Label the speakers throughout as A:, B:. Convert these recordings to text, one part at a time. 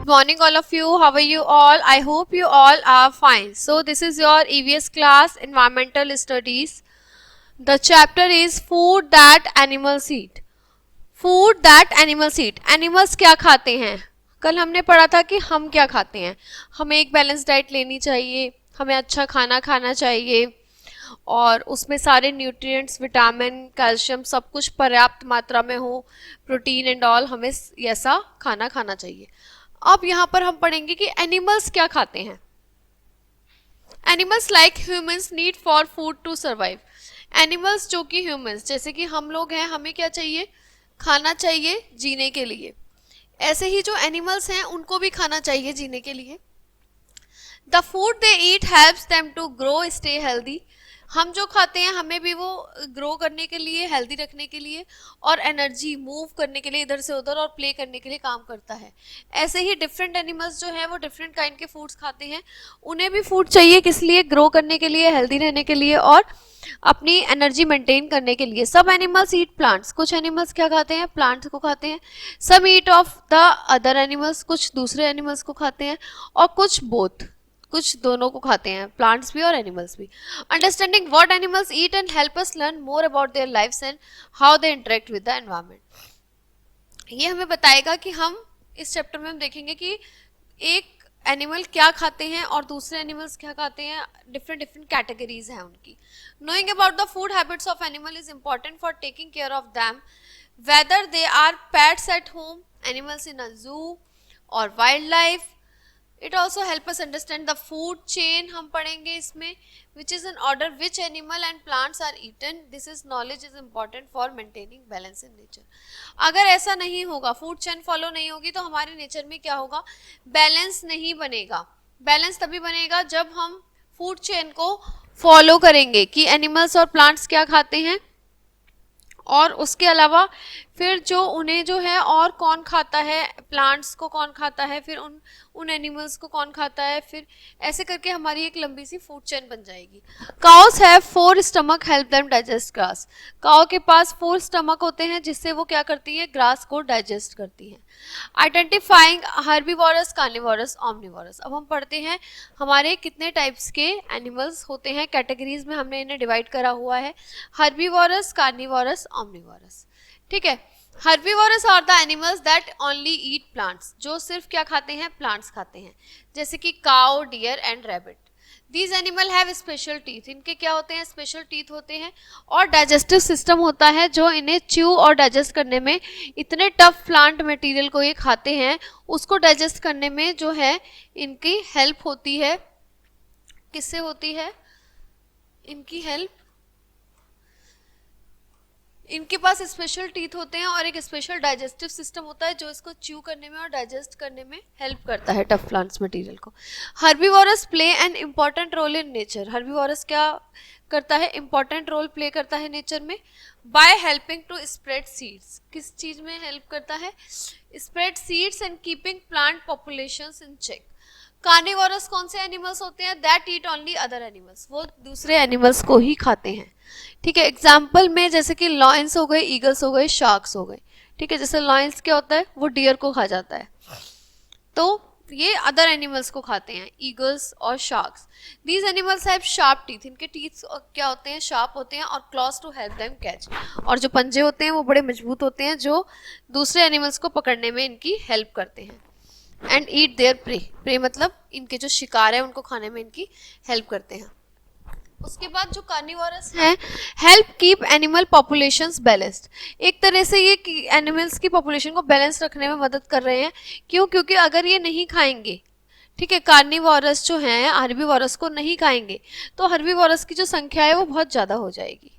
A: morning all of you. How are you all? I hope you all are fine. So this is your EVS class, Environmental Studies. The chapter is Food that animals eat. Food that animals eat. Animals क्या खाते हैं? कल हमने पढ़ा था कि हम क्या खाते हैं. हमें एक बैलेंस डाइट लेनी चाहिए, हमें अच्छा खाना खाना चाहिए और उसमें सारे न्यूट्रिएंट्स, विटामिन, कैल्शियम सब कुछ पर्याप्त मात्रा में हो, प्रोटीन एंड ऑल, हमें ऐसा खाना खाना चाहिए. अब यहाँ पर हम पढ़ेंगे कि एनिमल्स क्या खाते हैं. Animals like humans need for food to survive. Animals जो कि ह्यूमंस जैसे कि हम लोग हैं, हमें क्या चाहिए? खाना चाहिए जीने के लिए. ऐसे ही जो एनिमल्स हैं उनको भी खाना चाहिए जीने के लिए. The food they eat helps them to grow, stay healthy. हम जो खाते हैं हमें भी वो ग्रो करने के लिए, हेल्दी रखने के लिए और एनर्जी मूव करने के लिए इधर से उधर और प्ले करने के लिए काम करता है. ऐसे ही डिफरेंट एनिमल्स जो हैं वो डिफरेंट काइंड के फूड्स खाते हैं. उन्हें भी फूड चाहिए, किस लिए? ग्रो करने के लिए, हेल्दी रहने के लिए और अपनी एनर्जी मेंटेन करने के लिए. सब एनिमल्स ईट प्लांट्स. कुछ एनिमल्स क्या खाते हैं? प्लांट्स को खाते हैं. सम ईट ऑफ द अदर एनिमल्स. कुछ दूसरे एनिमल्स को खाते हैं और कुछ बोथ, कुछ दोनों को खाते हैं, प्लांट्स भी और एनिमल्स भी. Understanding what animals eat and help us learn more about their lives and how they interact with the environment. ये हमें बताएगा कि हम इस चैप्टर में हम देखेंगे कि एक एनिमल क्या खाते हैं और दूसरे एनिमल्स क्या खाते हैं. डिफरेंट डिफरेंट कैटेगरीज हैं उनकी. Knowing about the food habits of animal is important for taking care of them, whether they are pets at home, animals in a zoo और wild life. It also help us understand the food chain. हम पढ़ेंगे इसमें which is an order which animal and plants are eaten. This is knowledge is important for maintaining balance in nature. अगर ऐसा नहीं होगा, food chain follow नहीं होगी तो हमारे नेचर में क्या होगा? बैलेंस नहीं बनेगा. बैलेंस तभी बनेगा जब हम फूड चेन को फॉलो करेंगे कि एनिमल्स और प्लांट्स क्या खाते हैं और उसके अलावा फिर जो उन्हें जो है और कौन खाता है, प्लांट्स को कौन खाता है, फिर उन एनिमल्स को कौन खाता है, फिर ऐसे करके हमारी एक लंबी सी फूड चेन बन जाएगी. Cows have 4 stomach help them digest grass. Cow के पास 4 स्टमक होते हैं जिससे वो क्या करती है? ग्रास को डाइजेस्ट करती है. Identifying herbivorous, carnivorous, omnivorous. अब हम पढ़ते हैं हमारे कितने टाइप्स के एनिमल्स होते हैं. कैटेगरीज में हमने इन्हें डिवाइड करा हुआ है, हर्बीवोरस, कार्निवोरस, ओमनिवोरस. ठीक है. Herbivorous are the animals that only eat plants. जो सिर्फ क्या खाते हैं? प्लांट्स खाते हैं. जैसे कि cow, deer and rabbit. These animal have special teeth. इनके क्या होते हैं? स्पेशल टीथ होते हैं और डाइजेस्टिव सिस्टम होता है जो इन्हें च्यू और डाइजेस्ट करने में, इतने टफ प्लांट मटेरियल को ये खाते हैं उसको डाइजेस्ट करने में जो है इनकी हेल्प होती है. किससे होती है इनकी हेल्प? इनके पास स्पेशल टीथ होते हैं और एक स्पेशल डाइजेस्टिव सिस्टम होता है जो इसको च्यू करने में और डाइजेस्ट करने में हेल्प करता है टफ प्लांट्स मटेरियल को. Herbivorous play an important role in nature. Herbivorous क्या करता है? इम्पॉर्टेंट रोल प्ले करता है नेचर में. By helping to spread seeds. किस चीज में हेल्प करता है? Spread seeds and keeping plant populations in check. Carnivorous कौन से एनिमल्स होते हैं? That eat only other animals. वो दूसरे एनिमल्स को ही खाते हैं. ठीक है. एग्जाम्पल में जैसे कि लॉयंस हो गए, ईगल्स हो गए, शार्क्स हो गए. ठीक है. जैसे लॉयंस क्या होता है? वो डियर को खा जाता है, तो ये अदर एनिमल्स को खाते हैं, ईगल्स और sharks. These animals have sharp teeth. इनके टीथ क्या होते हैं? शार्प होते हैं और claws to help them catch. और जो पंजे होते हैं वो बड़े मजबूत होते हैं जो दूसरे एनिमल्स को पकड़ने में इनकी हेल्प करते हैं. And eat their prey. Prey मतलब इनके जो शिकार है उनको खाने में इनकी हेल्प करते हैं. उसके बाद जो कार्निवोरस हैं, help keep animal populations balanced. एक तरह से ये एनिमल्स की पॉपुलेशन को बैलेंस रखने में मदद कर रहे हैं. क्यों? क्योंकि अगर ये नहीं खाएंगे, ठीक है, कार्निवोरस जो हैं हर्बीवोरस को नहीं खाएंगे तो हर्बीवोरस की जो संख्या है वो बहुत ज़्यादा हो जाएगी.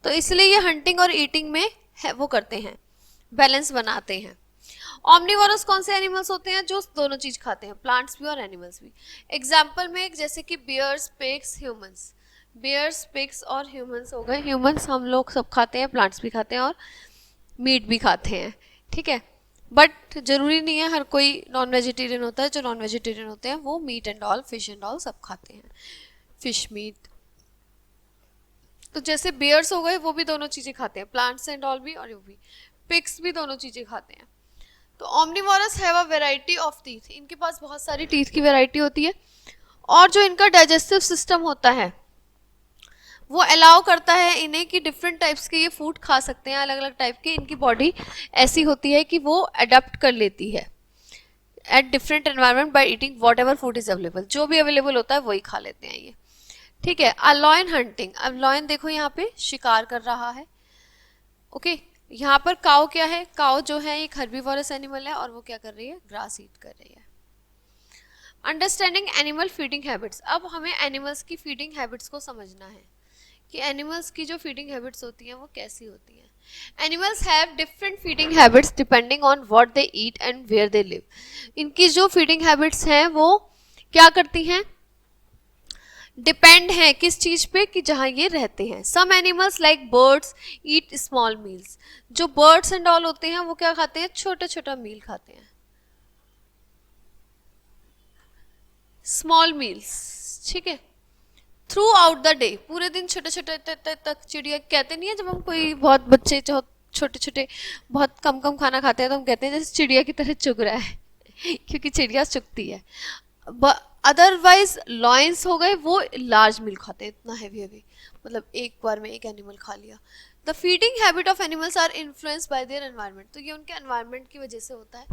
A: तो इसलिए ये हंटिंग और ईटिंग में वो करते हैं, बैलेंस बनाते हैं. ओमनिवोरस कौन से एनिमल्स होते हैं? जो दोनों चीज खाते हैं, प्लांट्स भी और एनिमल्स भी. एग्जाम्पल में जैसे कि bears, pigs, humans. Bears, pigs और ह्यूमंस हो गए. ह्यूमंस हम लोग सब खाते हैं, प्लांट्स भी खाते हैं और मीट भी खाते हैं. ठीक है. बट जरूरी नहीं है हर कोई नॉन वेजिटेरियन होता है. जो नॉन वेजिटेरियन होते हैं वो meat and all, fish and all सब खाते हैं, फिश मीट. तो जैसे बियर्स हो गए वो भी दोनों चीजें खाते हैं, प्लांट्स एंड ऑल भी और वो भी. पिग्स भी दोनों चीजें खाते हैं. तो omnivorous have a variety of teeth, इनके पास बहुत सारी टीथ की वैरायटी होती है, और जो इनका डाइजेस्टिव सिस्टम होता है वो अलाउ करता है इन्हें कि डिफरेंट टाइप्स के ये फूड खा सकते हैं, अलग अलग टाइप के, इनकी बॉडी ऐसी होती है कि वो अडेप्ट कर लेती है at different environment by eating what ever food is available, जो भी अवेलेबल होता है वही खा लेते हैं ये, ठीक है। अ लॉयन हंटिंग, अब लॉयन देखो यहाँ पे शिकार कर रहा है, ओके। यहाँ पर काऊ क्या है, काऊ जो है एक हर्बीवोरस एनिमल है और वो क्या कर रही है, ग्रास ईट कर रही है। अंडरस्टैंडिंग एनिमल फीडिंग हैबिट्स, अब हमें एनिमल्स की फीडिंग हैबिट्स को समझना है कि एनिमल्स की जो फीडिंग हैबिट्स होती हैं वो कैसी होती हैं। Animals have different feeding habits depending on what they eat and where they live, इनकी जो फीडिंग हैबिट्स हैं वो क्या करती हैं, डिपेंड है किस चीज पे, कि जहाँ ये रहते हैं। Some animals like birds eat small meals, जो बर्ड्स एंड ऑल होते हैं वो क्या खाते हैं, छोटा छोटा मील खाते हैं, स्मॉल मील्स, ठीक है। थ्रू आउट द डे, पूरे दिन छोटे छोटे तक चिड़िया, कहते नहीं है जब हम कोई बहुत बच्चे जो छोटे छोटे बहुत कम कम खाना खाते हैं तो हम कहते हैं जैसे चिड़िया की तरह चुग रहा है क्योंकि चिड़िया चुगती है। अदरवाइज लॉयंस हो गए वो लार्ज मील खाते हैं, इतना हैवी हैवी, मतलब एक बार में एक एनिमल खा लिया। The feeding habit of animals are influence by their environment, तो ये उनके एनवायरनमेंट की वजह से होता है।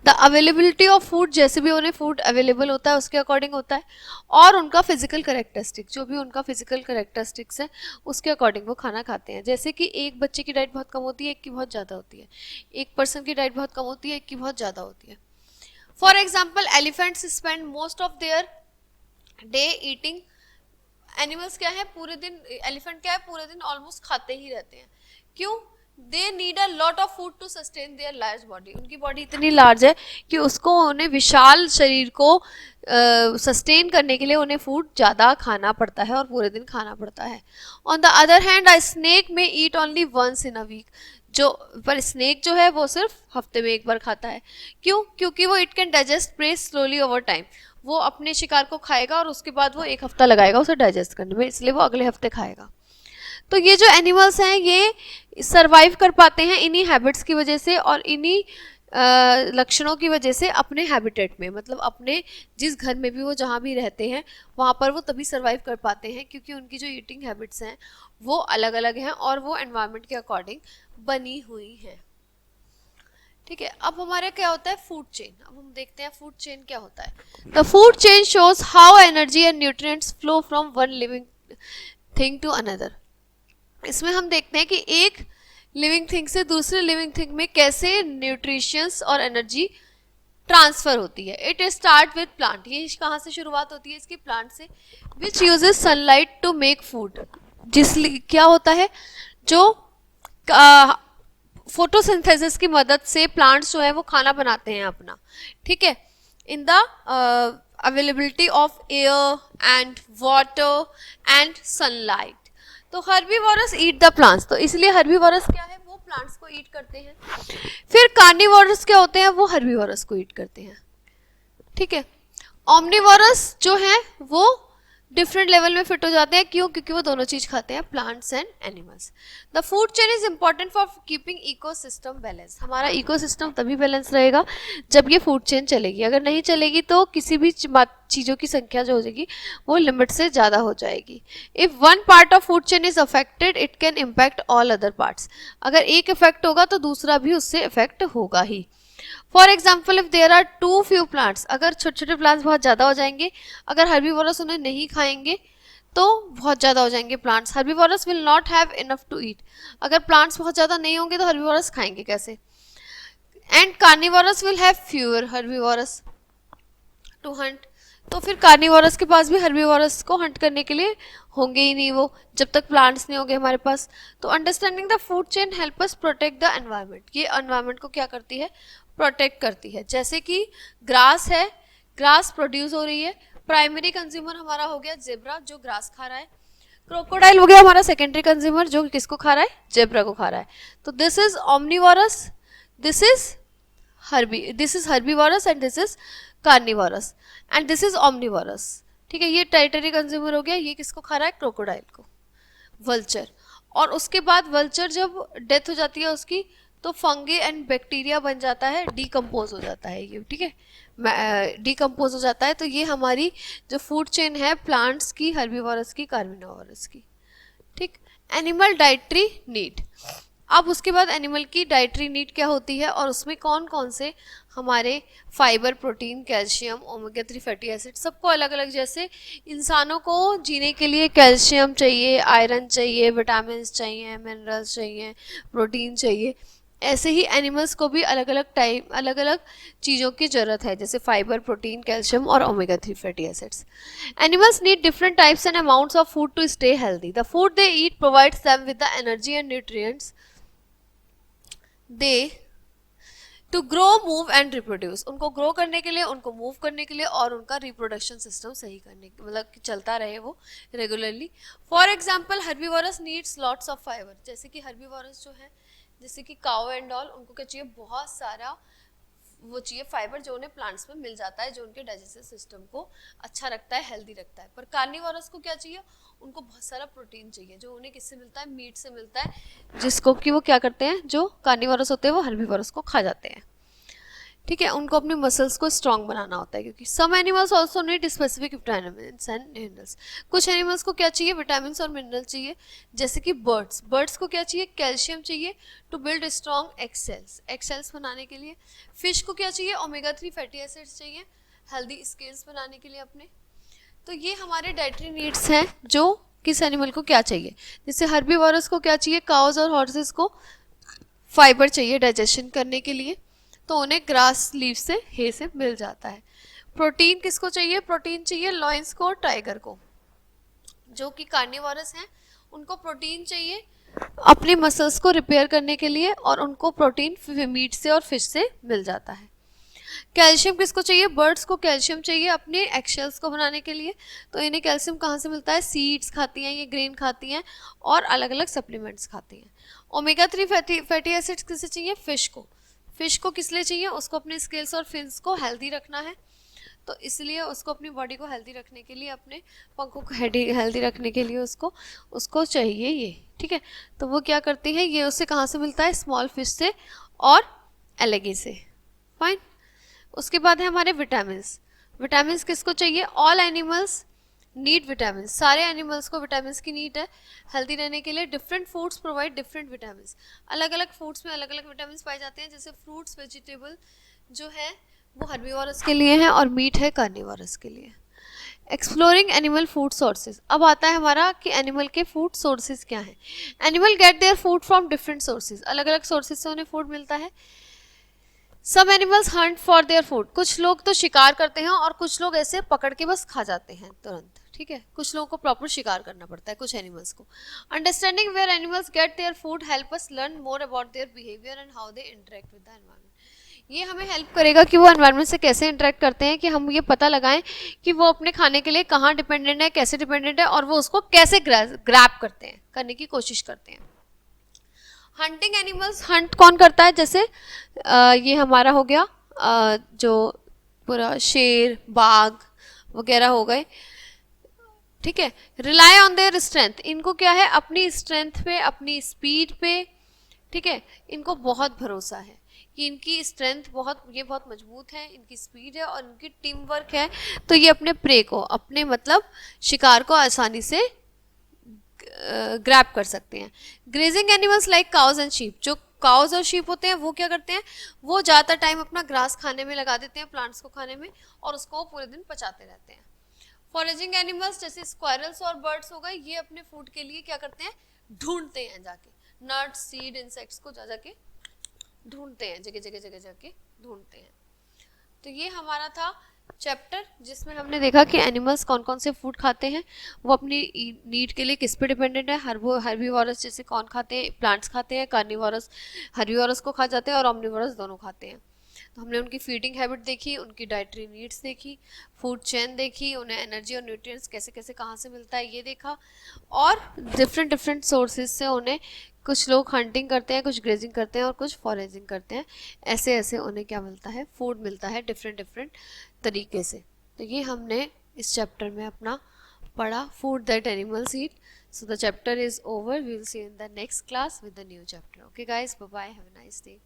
A: द अवेलेबिलिटी ऑफ फूड, जैसे भी उन्हें फूड अवेलेबल होता है उसके अकॉर्डिंग होता है, और उनका फिजिकल करेक्टरिस्टिक, जो भी उनका फिजिकल करेक्टरिस्टिक्स है उसके अकॉर्डिंग वो खाना खाते हैं। जैसे कि एक बच्चे की डाइट बहुत कम होती है, एक की बहुत ज़्यादा होती है, एक पर्सन की डाइट बहुत कम होती है, एक की बहुत ज़्यादा होती है। For example elephants spend most of their day eating, animals क्या है पूरे दिन, एलिफेंट क्या है पूरे दिन ऑलमोस्ट खाते ही रहते हैं, क्यों, they need a lot of food to sustain their large body, उनकी बॉडी इतनी लार्ज है कि उसको उन्हें विशाल शरीर को सस्टेन करने के लिए उन्हें फूड ज़्यादा खाना पड़ता है और पूरे दिन खाना पड़ता है। On the other hand a snake may eat only once in a week, जो पर स्नेक जो है वो सिर्फ हफ्ते में एक बार खाता है, क्यों, क्योंकि वो it can digest prey slowly over time, वो अपने शिकार को खाएगा और उसके बाद वो एक हफ्ता लगाएगा उसे डाइजेस्ट करने में, इसलिए वो अगले हफ्ते खाएगा। तो ये जो एनिमल्स हैं ये सरवाइव कर पाते हैं इन्हीं हैबिट्स की वजह से और इन्हीं लक्षणों की वजह से अपने हैबिटेट में, मतलब अपने जिस घर में भी वो जहाँ भी रहते हैं वहाँ पर वो तभी सरवाइव कर पाते हैं क्योंकि उनकी जो ईटिंग हैबिट्स हैं वो अलग अलग हैं और वो एनवायरनमेंट के अकॉर्डिंग बनी हुई हैं, ठीक है। अब हमारा क्या होता है फूड चेन, अब हम देखते हैं फूड चेन क्या होता है। The food chain shows how energy and nutrients flow from one living thing to another, इसमें हम देखते हैं कि एक लिविंग थिंग से दूसरे लिविंग थिंग में कैसे न्यूट्रिशंस और एनर्जी ट्रांसफर होती है। इट स्टार्ट विद प्लांट, ये कहाँ से शुरुआत होती है इसकी, प्लांट से, which uses sunlight to make food, जिसलिए क्या होता है जो फोटोसिंथेसिस की मदद से प्लांट्स जो है वो खाना बनाते हैं अपना, ठीक है, in the availability of air and water and sunlight. तो हर्बीवोरस ईट द प्लांट्स, तो इसलिए हर्बीवोरस क्या है वो प्लांट्स को ईट करते हैं। फिर कार्निवोरस क्या होते हैं, वो हर्बीवोरस को ईट करते हैं, ठीक है। ओमनिवोरस जो है वो डिफरेंट लेवल में फिट हो जाते हैं, क्यों, क्योंकि वो दोनों चीज खाते हैं, plants and animals. The food chain is important for keeping ecosystem balance, हमारा इकोसिस्टम तभी बैलेंस रहेगा जब ये फूड चेन चलेगी, अगर नहीं चलेगी तो किसी भी चीज़ों की संख्या जो हो जाएगी वो लिमिट से ज़्यादा हो जाएगी। If one part of food chain is affected it can impact all other parts, अगर एक इफेक्ट होगा तो दूसरा भी उससे इफेक्ट होगा ही। For example if there are too few plants, अगर छोटे छोटे प्लांट्स बहुत ज़्यादा हो जाएंगे, अगर हर्बीवोरस उन्हें नहीं खाएंगे तो बहुत ज़्यादा हो जाएंगे plants, herbivorous will not have enough to eat, अगर प्लांट्स बहुत ज़्यादा नहीं होंगे तो हर्बीवोरस खाएंगे कैसे। And carnivorous will have fewer herbivorous to hunt, तो फिर कार्निवोरस के पास भी हर्बीवोरस को हंट करने के लिए होंगे ही नहीं वो जब तक प्लांट्स नहीं होंगे हमारे पास। तो understanding the food chain help us protect the environment, ये एनवायरनमेंट को क्या करती है, प्रोटेक्ट करती है। जैसे कि ग्रास है, ग्रास प्रोड्यूस हो रही है, प्राइमरी कंज्यूमर हमारा हो गया जेब्रा जो ग्रास खा रहा है, क्रोकोडाइल हो गया हमारा सेकेंडरी कंज्यूमर जो किसको खा रहा है, जेब्रा को खा रहा है। तो this is omnivorous, this is herbivorous and this is carnivorous and this is omnivorous, ठीक है। ये टेरिटरी कंज्यूमर हो गया, ये किसको खा रहा है, क्रोकोडाइल को, वल्चर। और उसके बाद वल्चर जब डेथ हो जाती है उसकी तो फंगी एंड बैक्टीरिया बन जाता है, डीकम्पोज हो जाता है ये, ठीक है, डीकम्पोज हो जाता है। तो ये हमारी जो फूड चेन है प्लांट्स की, हर्बीवोरस की, कार्निवोरस की, ठीक। एनिमल डाइटरी नीड, अब उसके बाद एनिमल की डाइटरी नीड क्या होती है और उसमें कौन कौन से हमारे fibre, protein, calcium, omega 3 fatty acid, सबको अलग अलग, जैसे इंसानों को जीने के लिए कैल्शियम चाहिए, आयरन चाहिए, विटामिन चाहिए, मिनरल्स चाहिए, प्रोटीन चाहिए, ऐसे ही एनिमल्स को भी अलग अलग टाइप, अलग अलग चीज़ों की ज़रूरत है, जैसे फाइबर, प्रोटीन, कैल्शियम और omega 3 fatty acids. Animals need different types and amounts of food to stay healthy. The food they eat provides them with the energy and nutrients they to grow, move and reproduce, उनको grow करने के लिए, उनको move करने के लिए और उनका रिप्रोडक्शन सिस्टम सही करने के, मतलब कि चलता रहे वो regularly. For example herbivorous needs lots of fibre, जैसे कि हर्बीवोरस जो है, जैसे कि काउ एंड ऑल, उनको क्या चाहिए, बहुत सारा वो चाहिए फाइबर जो उन्हें प्लांट्स में मिल जाता है, जो उनके डाइजेस्टिव सिस्टम को अच्छा रखता है, हेल्दी रखता है। पर कार्निवोरस को क्या चाहिए, उनको बहुत सारा प्रोटीन चाहिए, जो उन्हें किससे मिलता है, मीट से मिलता है, जिसको कि वो क्या करते हैं, जो कार्निवोरस होते हैं वो हर्बीवोरस को खा जाते हैं, ठीक है। उनको अपने मसल्स को स्ट्रॉन्ग बनाना होता है, क्योंकि some animals also need specific vitamins and minerals, कुछ एनिमल्स को क्या चाहिए, विटामिन और मिनरल चाहिए, जैसे कि बर्ड्स, बर्ड्स को क्या चाहिए, कैल्शियम चाहिए टू बिल्ड स्ट्रॉन्ग एक्सेल्स, एक्सेल्स बनाने के लिए। फिश को क्या चाहिए, ओमेगा 3 फैटी एसिड्स चाहिए हेल्दी स्केल्स बनाने के लिए अपने। तो ये हमारे डाइटरी नीड्स हैं, जो किस एनिमल को क्या चाहिए। जैसे हर्बीवोरस को क्या चाहिए, काउज और हॉर्सेस को फाइबर चाहिए डाइजेशन करने के लिए, तो उन्हें ग्रास लीफ से, हे से मिल जाता है। प्रोटीन किसको चाहिए, प्रोटीन चाहिए लॉयंस को और टाइगर को, जो कि कार्निवोरस हैं, उनको प्रोटीन चाहिए अपने मसल्स को रिपेयर करने के लिए, और उनको प्रोटीन मीट से और फिश से मिल जाता है। कैल्शियम किसको चाहिए, बर्ड्स को कैल्शियम चाहिए अपने एक्शेल्स को बनाने के लिए, तो इन्हें कैल्शियम कहाँ से मिलता है, सीड्स खाती हैं, ये ग्रेन खाती हैं और अलग अलग सप्लीमेंट्स खाती हैं। ओमेगा 3 फैटी एसिड्स किसे चाहिए, फिश को, फिश को किस लिए चाहिए, उसको अपने स्केल्स और फिन्स को हेल्दी रखना है, तो इसलिए उसको अपनी बॉडी को हेल्दी रखने के लिए, अपने पंखों को हेल्दी रखने के लिए उसको चाहिए ये, ठीक है। तो वो क्या करती है, ये उससे कहाँ से मिलता है, स्मॉल फिश से और एलगी से, फाइन। उसके बाद है हमारे विटामिन्स, विटामिन्स किसको चाहिए, ऑल एनिमल्स नीड विटामिन, सारे एनिमल्स को विटामिन की नीड है हेल्दी रहने के लिए। Different foods provide different vitamin, अलग अलग फूड्स में अलग अलग विटामिन पाए जाते हैं, जैसे फ्रूट्स, वेजिटेबल जो है वो हर्बीवोरस के लिए है और मीट है कार्निवोरस के लिए। एक्सप्लोरिंग एनिमल फूड सोर्सेज, अब आता है हमारा कि एनिमल के फूड सोर्सेज क्या हैं। Animal get their food from different sources, अलग अलग सोर्सेज से उन्हें फूड मिलता है। Some animals hunt for their food, कुछ लोग तो शिकार करते हैं और कुछ लोग ऐसे पकड़ के बस खा जाते हैं तुरंत, ठीक है। कुछ लोगों को प्रॉपर शिकार करना पड़ता है कुछ एनिमल्स को। Understanding where animals get their food help us learn more about their behaviour and how they interact with the environment, ये हमें हेल्प करेगा कि वो एनवायरनमेंट से कैसे इंटरेक्ट करते हैं, कि हम ये पता लगाएं कि वो अपने खाने के लिए कहाँ डिपेंडेंट है, कैसे डिपेंडेंट है, और वो उसको कैसे ग्रैब करते हैं, करने की कोशिश करते हैं। हंटिंग एनिमल्स, हंट कौन करता है, जैसे ये हमारा हो गया जो पूरा शेर, बाघ वगैरह हो गए, ठीक है। रिलाई ऑन देयर स्ट्रेंथ, इनको क्या है, अपनी स्ट्रेंथ पे, अपनी स्पीड पे, ठीक है, इनको बहुत भरोसा है कि इनकी स्ट्रेंथ ये बहुत मजबूत है, इनकी स्पीड है और इनकी टीम वर्क है, तो ये अपने प्रे को, अपने मतलब शिकार को आसानी से ग्रैब कर सकते हैं। Grazing animals like cows and sheep, जो काउज और शीप होते हैं वो क्या करते हैं, वो ज़्यादातर टाइम अपना ग्रास खाने में लगा देते हैं, प्लांट्स को खाने में, और उसको पूरे दिन पचाते रहते हैं। फॉरेजिंग एनिमल्स जैसे स्क्वायरल्स और बर्ड्स हो गए, ये अपने फूड के लिए क्या करते हैं, ढूंढते हैं जाके, नट्स, सीड, इंसेक्ट्स को जा जाके ढूंढते हैं, जगह जगह जाके ढूंढते हैं। तो ये हमारा था चैप्टर, जिसमें हमने देखा कि एनिमल्स कौन कौन से फूड खाते हैं, वो अपनी नीड के लिए किस पे डिपेंडेंट है। हर्बीवोरस जैसे कौन खाते हैं, प्लांट्स खाते हैं, कार्निवोरस हर्बीवोरस को खा जाते हैं और ऑमनिवोरस दोनों खाते हैं। तो हमने उनकी फीडिंग हैबिट देखी, उनकी डाइटरी नीड्स देखी, फूड चेन देखी, उन्हें एनर्जी और न्यूट्रिएंट्स कैसे कैसे कहाँ से मिलता है ये देखा, और डिफरेंट सोर्सेज से उन्हें, कुछ लोग हंटिंग करते हैं, कुछ ग्रेजिंग करते हैं और कुछ फॉरेजिंग करते हैं, ऐसे ऐसे उन्हें क्या मिलता है, फूड मिलता है डिफरेंट तरीके से। तो ये हमने इस चैप्टर में अपना पढ़ा, food that animals eat. So the chapter is over. We will see you in the next class with the new chapter. Okay guys, bye bye, have a nice day.